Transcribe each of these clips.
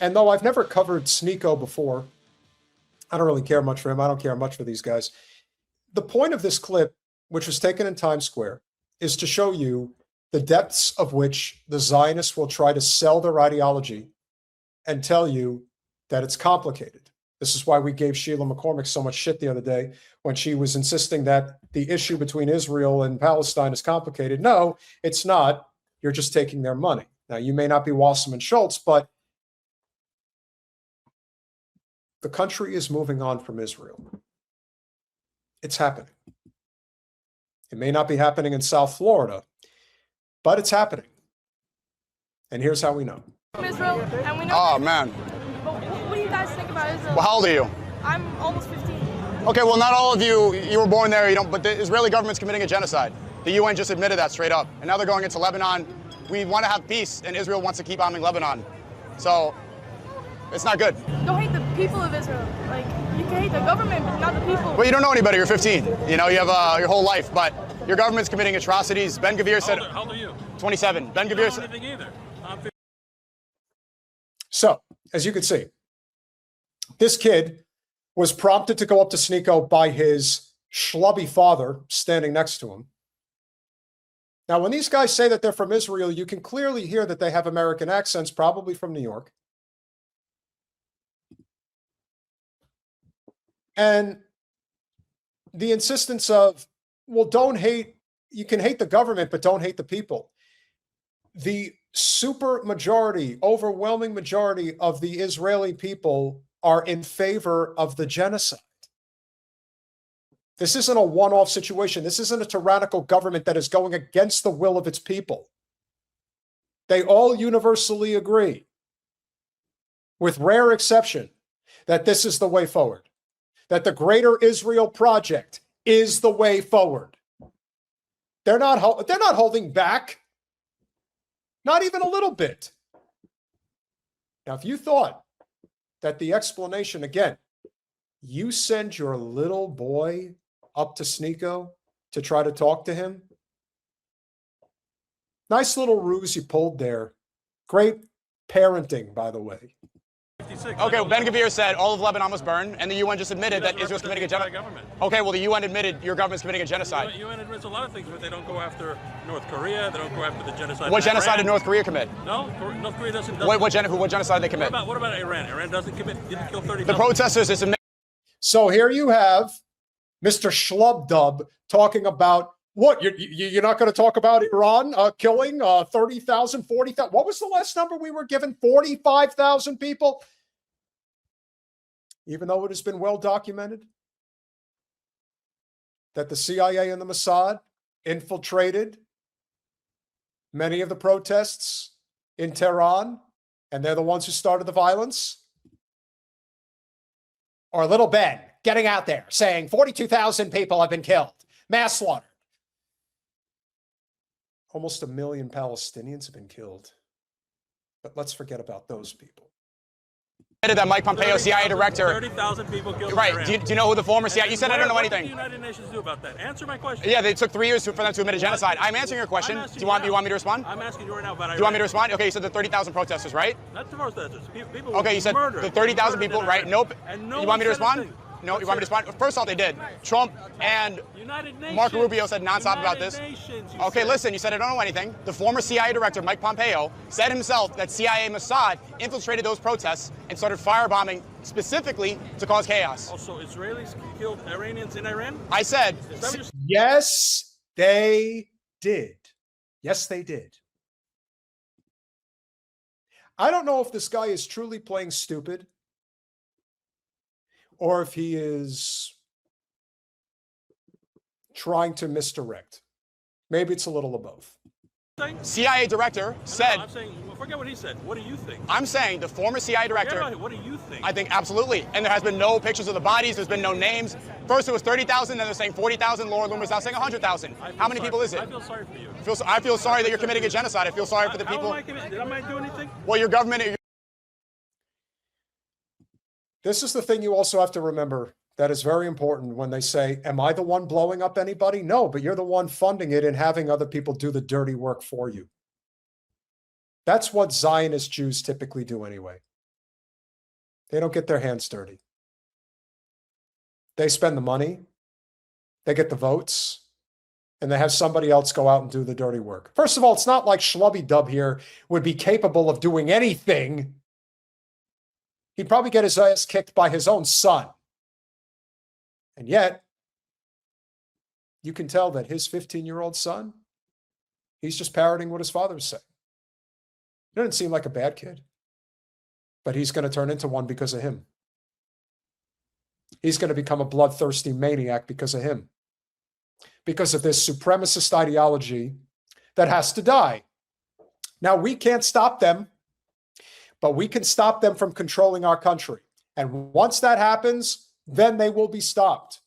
And though I've never covered Sneako before, I don't really care much for him. I don't care much for these guys. The point of this clip, which was taken in Times Square, is to show you the depths of which the Zionists will try to sell their ideology and tell you that it's complicated. This is why we gave Sheila McCormick so much shit the other day when she was insisting that the issue between Israel and Palestine is complicated. No, it's not. You're just taking their money. Now, you may not be Wasserman Schultz, but the country is moving on from Israel. It's happening. It may not be happening in South Florida, but it's happening. And here's how we know. Israel, and we know. Oh, man. But what do you guys think about Israel? Well, how old are you? I'm almost 15. Okay, well, not all of you were born there, but the Israeli government's committing a genocide. The UN just admitted that straight up. And now they're going into Lebanon. We want to have peace, and Israel wants to keep bombing Lebanon. So, it's not good. Don't hate the people of Israel. Like, you can hate the government, but not the people. Well, you don't know any better. You're 15. You know, you have your whole life, but your government's committing atrocities. Ben Gvir said... How old are you? 27. Ben Gvir said... I don't know anything either. So, as you can see, this kid was prompted to go up to Sneako by his schlubby father standing next to him. Now, when these guys say that they're from Israel, you can clearly hear that they have American accents, probably from New York. And the insistence of, well, don't hate, you can hate the government, but don't hate the people. The super majority, overwhelming majority of the Israeli people are in favor of the genocide. This isn't a one-off situation. This isn't a tyrannical government that is going against the will of its people. They all universally agree, with rare exception, that this is the way forward, that the Greater Israel Project is the way forward. They're not holding back. Not even a little bit. Now, if you thought that the explanation, again, you send your little boy up to Sneako to try to talk to him. Nice little ruse you pulled there. Great parenting, by the way. Okay, well, Ben Gvir said all of Lebanon was burned, and the UN just admitted that Israel's committing a genocide. Okay, well, the UN admitted your government's committing a genocide. The UN admits a lot of things, but they don't go after North Korea. They don't go after the genocide. What genocide did North Korea commit? No, North Korea doesn't. What genocide did they commit? What about Iran? Iran didn't kill 30,000. The protesters is. So here you have Mr. Schlubdub talking about what? You're not going to talk about Iran killing 30,000, 40,000? What was the last number we were given? 45,000 people? Even though it has been well documented that the CIA and the Mossad infiltrated many of the protests in Tehran, and they're the ones who started the violence. Or little Ben getting out there saying 42,000 people have been killed, mass slaughter. Almost 1 million Palestinians have been killed. But let's forget about those people. That Mike Pompeo, CIA director. 30,000 people killed. Right. Do you know who the former CIA? You said I don't know anything. What did the United Nations do about that? Answer my question. Yeah, they took 3 years for them to admit a genocide. I'm answering your question. Do you want me to respond? I'm asking you right now about Iran. Do you want me to respond? Okay, you said the 30,000 protesters, right? Not the protesters. People. Okay, you said the 30,000 people, right? Nope. You want me to respond? No, you want me to respond? First off, they did. Trump and Marco Rubio said nonstop about this. Okay, listen, you said I don't know anything. The former CIA director, Mike Pompeo, said himself that CIA Mossad infiltrated those protests and started firebombing specifically to cause chaos. Also, Israelis killed Iranians in Iran? I said... Yes, they did. Yes, they did. I don't know if this guy is truly playing stupid or if he is trying to misdirect. Maybe it's a little of both. CIA director said... No, I'm saying, forget what he said. What do you think? I'm saying the former CIA director... What do you think? I think absolutely. And there has been no pictures of the bodies. There's been no names. First it was 30,000, then they're saying 40,000. Laura Loomer's now saying 100,000. How many people is it? I feel sorry for you. I feel sorry that you're committing a genocide. I feel sorry for the people... How am I Did I do anything? Well, your government... This is the thing you also have to remember that is very important when they say, am I the one blowing up anybody? No, but you're the one funding it and having other people do the dirty work for you. That's what Zionist Jews typically do anyway. They don't get their hands dirty. They spend the money, they get the votes, and they have somebody else go out and do the dirty work. First of all, it's not like Schlubby Dub here would be capable of doing anything. He'd probably get his ass kicked by his own son. And yet, you can tell that his 15-year-old son, he's just parroting what his father was saying. He doesn't seem like a bad kid, but he's going to turn into one because of him. He's going to become a bloodthirsty maniac because of him. Because of this supremacist ideology that has to die. Now, we can't stop them, but we can stop them from controlling our country. And once that happens, then they will be stopped.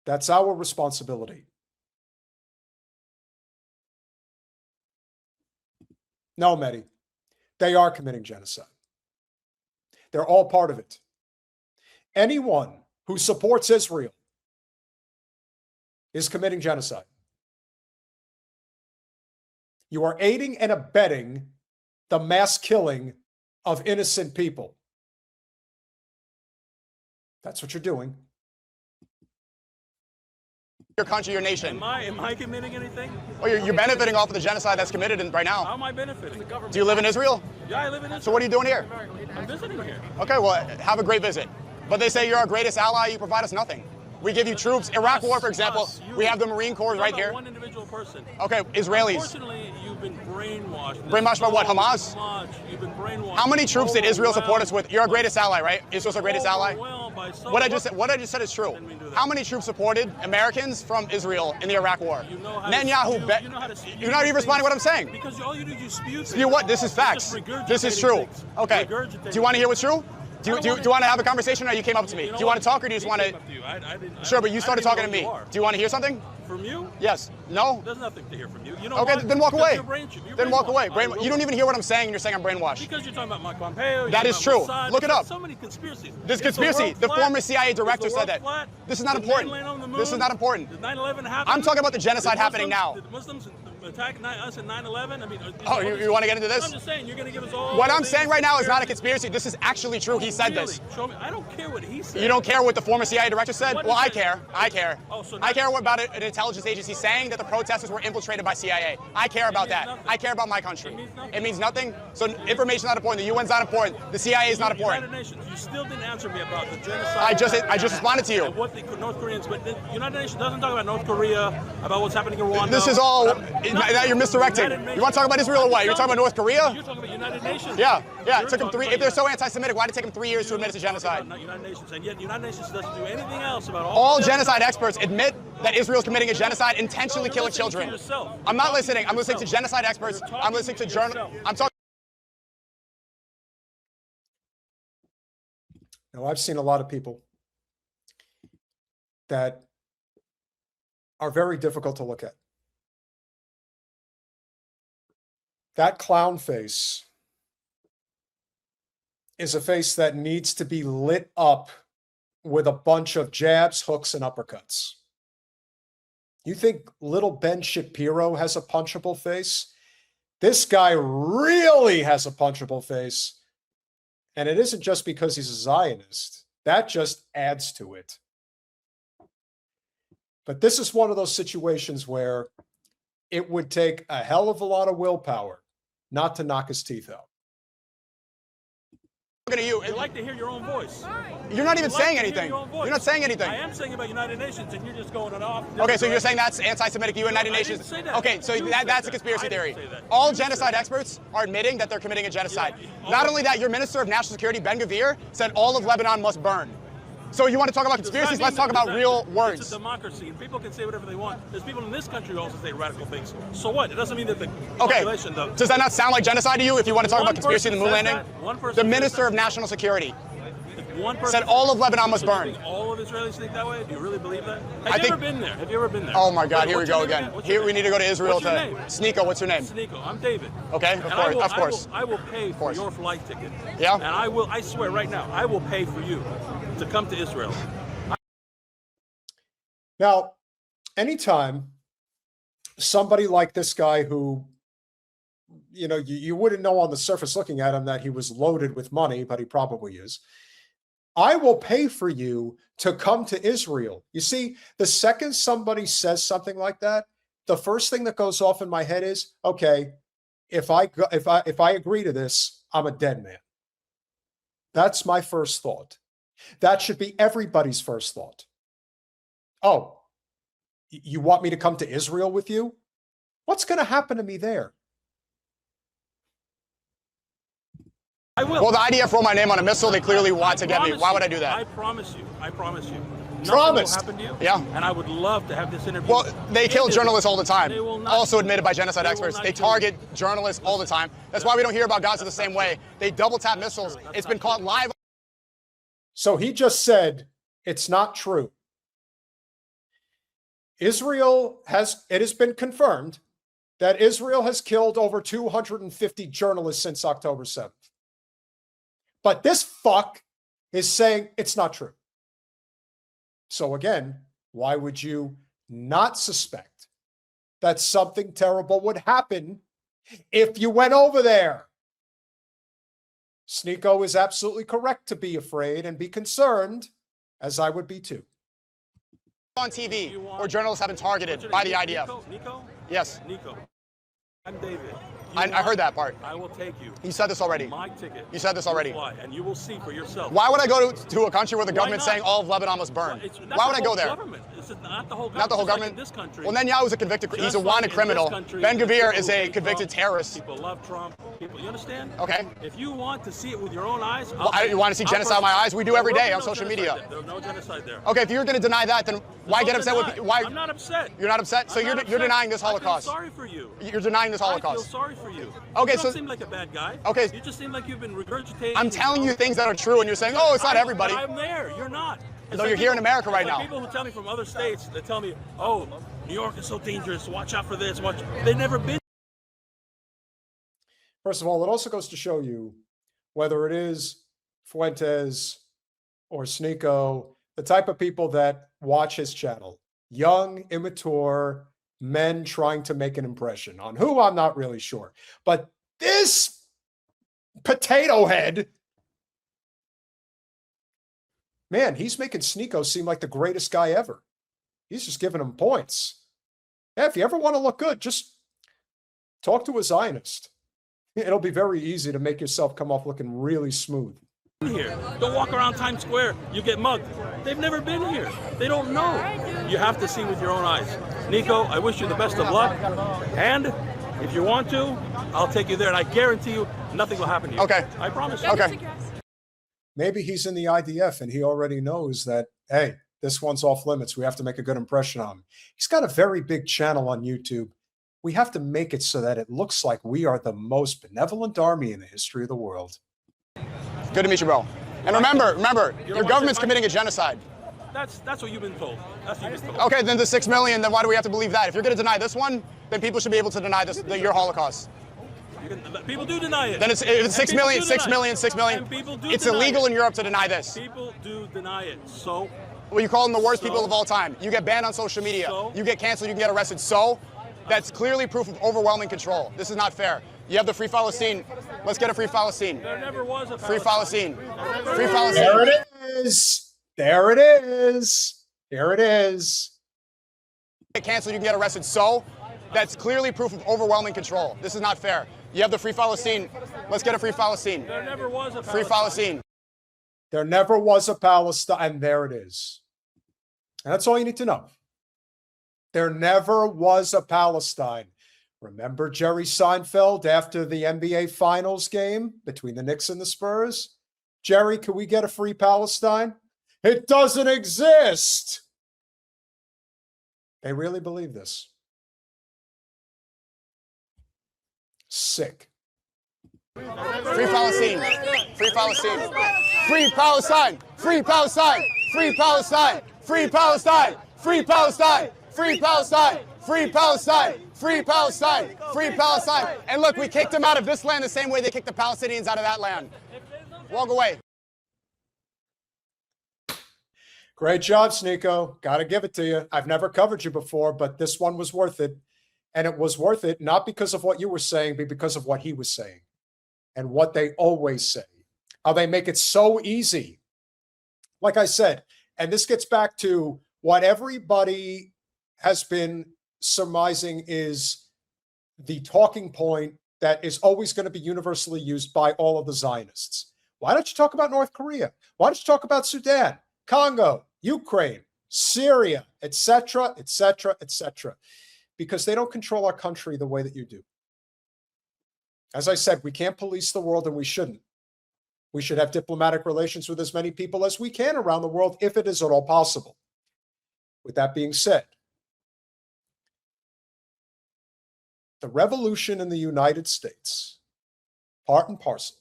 That's our responsibility. No, Mehdi, they are committing genocide. They're all part of it. Anyone who supports Israel is committing genocide. You are aiding and abetting the mass killing of innocent people. That's what you're doing. Your country, your nation. Am I committing anything? Well, you're benefiting off of the genocide that's committed right now. How am I benefiting? Do you live in Israel? Yeah, I live in Israel. So what are you doing here? I'm visiting here. Okay, well, have a great visit. But they say you're our greatest ally, you provide us nothing. We give you troops. Iraq War, for example, we have the Marine Corps right here. One individual person. Okay, Israelis. Unfortunately, you've been brainwashed. Brainwashed by what, Hamas? You've been brainwashed. How many troops did Israel support us with? You're our greatest ally, right? Israel's our greatest ally? What I just said is true. How many troops supported Americans from Israel in the Iraq War? Netanyahu bet. You're not even responding to what I'm saying. Because all you do is you spew. Spew what? This is facts. This is true. Okay. Do you want to hear what's true? Do you want to have a conversation, or you came up to me? Do you want to talk, or do you just want to? Sure, but you started talking to me. Do you want to hear something? From you? Yes. No? There's nothing to hear from you. Okay, then walk away. Then walk away. You don't even hear what I'm saying, and you're saying I'm brainwashed. Because you're talking about Mike Pompeo. That is true. Look it up. So many conspiracies. This conspiracy. The former CIA director said that. This is not important. This is not important. Did 9/11 happen? I'm talking about the genocide happening now. Did Muslims attack us in 9/11? I mean, oh, you want to get into this? I'm just saying, you're going to give us all. What I'm saying right now is not a conspiracy. This is actually true. He said this. Show me. I don't care what he said. You don't care what the former CIA director said? Well, I care. I care. Oh, so I care about an intelligence agency saying that the protesters were infiltrated by CIA. I care about that. I care about my country. It means nothing. So information is not important. The UN's not important. The CIA is not important. United Nations. You still didn't answer me about the genocide. I just responded to you. And what the North Koreans, but the United Nations doesn't talk about North Korea, about what's happening in Rwanda. This is all. Now you're misdirecting. You want to talk about Israel or what? You're talking about North Korea? You're talking about United Nations. Yeah. It took them 3. If they're so anti-Semitic, why did it take them 3 years to admit it's a genocide? Not United Nations, and yet the United Nations doesn't do anything else about all genocide experts admit that Israel's committing a genocide, intentionally killing children. I'm not listening. I'm listening to genocide experts. I'm listening to journalists. I'm talking. Now, I've seen a lot of people that are very difficult to look at. That clown face is a face that needs to be lit up with a bunch of jabs, hooks, and uppercuts. You think little Ben Shapiro has a punchable face? This guy really has a punchable face. And it isn't just because he's a Zionist. That just adds to it. But this is one of those situations where it would take a hell of a lot of willpower not to knock his teeth out. You like to hear your own voice. You're not even saying anything. You're not saying anything. I am saying about United Nations, and you're just going it off. Okay, so you're saying that's anti-Semitic, United Nations? Say that. Okay, so that's a conspiracy theory. All genocide experts are admitting that they're committing a genocide. Not only that, your Minister of National Security, Ben Gvir, said all of Lebanon must burn. So you want to talk about conspiracies? Let's talk about real words. It's a democracy, and people can say whatever they want. There's people in this country who also say radical things. So what? It doesn't mean that the population does. Does that not sound like genocide to you if you want to talk about conspiracy in the moon landing? The Minister of National Security said all of Lebanon must burn. All of Israelis think that way? Do you really believe that? Have you ever been there? Have you ever been there? Oh my God, here we go again. Here we need to go to Israel to Sneako. What's your name? Sneako. I'm David. Okay, of course. I will pay for your flight ticket. Yeah. And I swear right now, I will pay for you to come to Israel. Now, anytime somebody like this guy who you wouldn't know on the surface looking at him that he was loaded with money, but he probably is. I will pay for you to come to Israel. You see, the second somebody says something like that, the first thing that goes off in my head is, okay, if I agree to this, I'm a dead man. That's my first thought. That should be everybody's first thought. Oh, you want me to come to Israel with you? What's going to happen to me there? I will. Well, the IDF wrote my name on a missile. They clearly want to get me. Why would I do that? I promise you. I promise you. Promise. Nothing will happen to you. Yeah. And I would love to have this interview. Well, they kill journalists all the time. Also admitted by genocide They experts. will They not target journalists all the time. That's why we don't hear about Gaza the same way. They double tap missiles. It's been caught live. So he just said it's not true. It has been confirmed that Israel has killed over 250 journalists since October 7th. But this fuck is saying it's not true. So again, why would you not suspect that something terrible would happen if you went over there? Sneako is absolutely correct to be afraid and be concerned, as I would be too. On TV, where journalists have been targeted by the IDF. Nico? Yes. Nico. I'm David. I heard that part. I will take you. You said this already. My ticket. You said this already. Fly, and you will see for yourself. Why would I go to a country where the government's not? saying all of Lebanon was burned? Why would I go there? Government. It's not the whole government. Not the whole Just like government? in this country. Well, Netanyahu's a convicted, he's a wanted criminal. Ben Gvir is a convicted terrorist. People love Trump. You understand? Okay. If you want to see it with your own eyes, you want to see genocide with my eyes? We do every day on social media. There's no genocide there. Okay, if you're going to deny that, then why get upset with? Why? I'm not upset. You're not upset? So you're denying this Holocaust? I feel sorry for you. You're denying this Holocaust? I feel sorry for you. Okay, you so don't seem like a bad guy. Okay. You just seem like you've been regurgitating. I'm telling you things that are true, and you're saying, "Oh, it's not everybody." I'm there. You're not. No, you're here in America right now. People who tell me from other states, they tell me, "Oh, New York is so dangerous. Watch out for this." They've never been. First of all, it also goes to show you whether it is Fuentes or Sneako, the type of people that watch his channel, young, immature men trying to make an impression on who I'm not really sure. But this potato head, man, he's making Sneako seem like the greatest guy ever. He's just giving him points. Yeah, if you ever want to look good, just talk to a Zionist. It'll be very easy to make yourself come off looking really smooth. Here. Don't walk around Times Square. You get mugged. They've never been here. They don't know. You have to see with your own eyes. Nico, I wish you the best of luck. And if you want to, I'll take you there. And I guarantee you, nothing will happen to you. Okay. I promise you. Okay. Maybe he's in the IDF and he already knows that, hey, this one's off limits. We have to make a good impression on him. He's got a very big channel on YouTube. We have to make it so that it looks like we are the most benevolent army in the history of the world. Good to meet you, bro. And remember, your government's committing a genocide. That's what you've been told. That's what you've been told. Okay, then the 6 million, then why do we have to believe that? If you're going to deny this one, then people should be able to deny your Holocaust. People do deny it. Then it's 6 million, 6 million, 6 million. And people do it's deny illegal it. in Europe to deny this. People do deny it. So? Well, you call them the worst people of all time. You get banned on social media. So? You get canceled, you can get arrested. So? That's clearly proof of overwhelming control. This is not fair. You have the Free Palestine. Let's get a Free Palestine. There never was a Free Palestine. Free Palestine. There it is. There it is. Here it is. Get canceled, you can get arrested. So? That's clearly proof of overwhelming control. This is not fair. You have the Free Palestine. Let's get a Free Palestine. There never was a Free Palestine. There never was a Palestine, and there it is. And that's all you need to know. There never was a Palestine. Remember Jerry Seinfeld after the NBA Finals game between the Knicks and the Spurs? Jerry, can we get a free Palestine? It doesn't exist. They really believe this. Sick. Free Palestine. Free Palestine. Free Palestine. Free Palestine. Free Palestine. Free Palestine. Free Palestine. Free Palestine. Free Palestine. Free Palestine. Free Palestine. And look, we kicked them out of this land the same way they kicked the Palestinians out of that land. Walk away. Great job, Sneako. Got to give it to you. I've never covered you before, but this one was worth it. And it was worth it, not because of what you were saying, but because of what he was saying and what they always say. How they make it so easy. Like I said, and this gets back to what everybody has been surmising is the talking point that is always going to be universally used by all of the Zionists. Why don't you talk about North Korea? Why don't you talk about Sudan, Congo, Ukraine, Syria, etc., etc., etc.? Because they don't control our country the way that you do. As I said, we can't police the world, and we shouldn't. We should have diplomatic relations with as many people as we can around the world, if it is at all possible. With that being said, the revolution in the United States, part and parcel,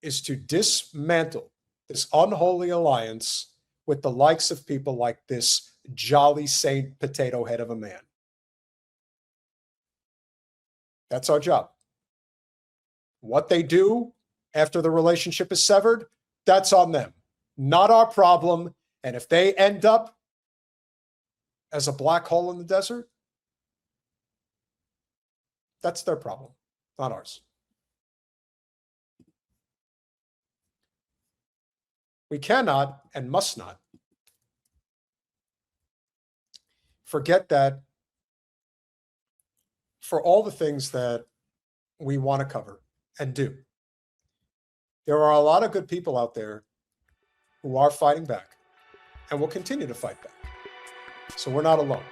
is to dismantle this unholy alliance with the likes of people like this jolly Saint potato head of a man. That's our job. What they do after the relationship is severed, that's on them, not our problem. And if they end up as a black hole in the desert, that's their problem, not ours. We cannot and must not forget that for all the things that we want to cover and do, there are a lot of good people out there who are fighting back and will continue to fight back. So we're not alone.